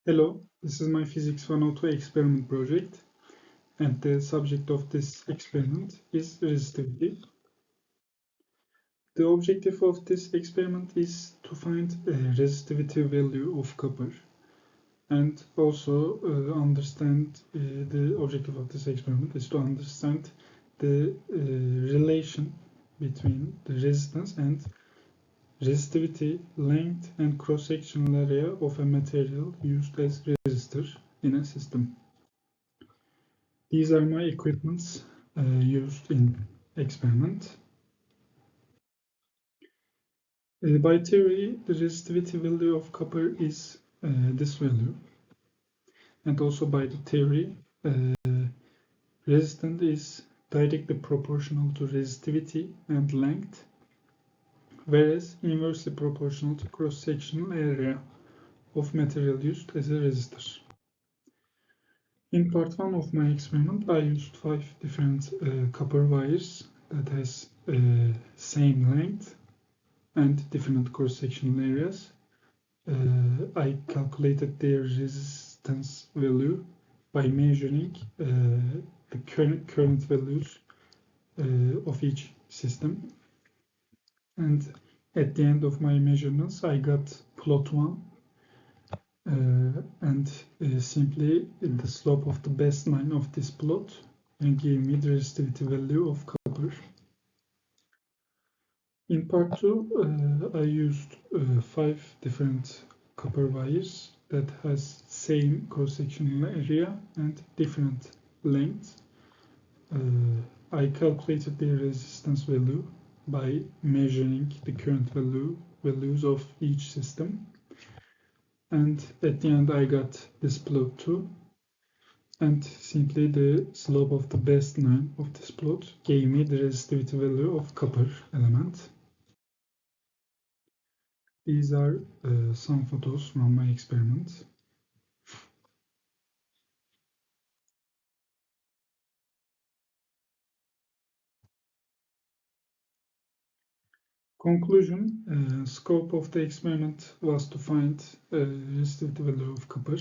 Hello, this is my Physics 102 experiment project, and the subject of this experiment is resistivity. The objective of this experiment is to find a resistivity value of copper, and also understand the objective of this experiment is to understand the relation between the resistance and resistivity, length, and cross-sectional area of a material used as resistor in a system. These are my equipments used in experiment. By theory, the resistivity value of copper is this value. And also by the theory, resistance is directly proportional to resistivity and length, whereas inversely proportional to cross-sectional area of material used as a resistor. In part 1 of my experiment, I used 5 different copper wires that has same length and different cross-sectional areas. I calculated their resistance value by measuring the current values of each system. And at the end of my measurements, I got plot 1. And simply the slope of the baseline of this plot gave me the resistivity value of copper. In part 2, I used 5 different copper wires that has same cross-sectional area and different lengths. I calculated the resistance value by measuring the current values of each system. And at the end I got this plot too, and simply the slope of the baseline of this plot gave me the resistivity value of copper element. These are some photos from my experiment. Conclusion, scope of the experiment was to find resistivity value of copper.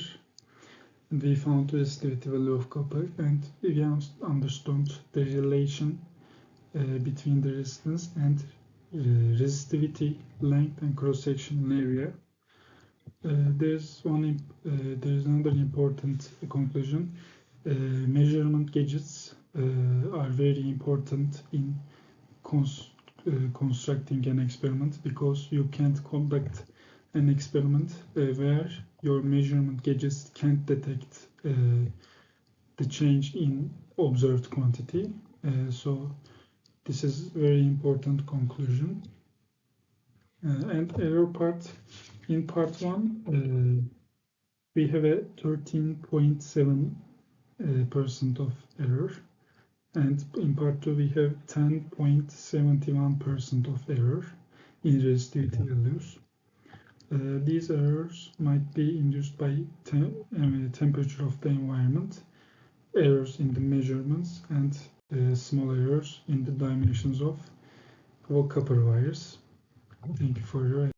And we found the resistivity value of copper, and we understood the relation between the resistance and resistivity, length, and cross-sectional area. There's another important conclusion. Measurement gadgets are very important in constructing an experiment, because you can't conduct an experiment where your measurement gadgets can't detect the change in observed quantity. So this is very important conclusion. And error part. In part 1, we have a 13.7% of error. And in part 2, we have 10.71% of error in resistivity values. These errors might be induced by temperature of the environment, errors in the measurements, and small errors in the dimensions of copper wires. Thank you for your attention.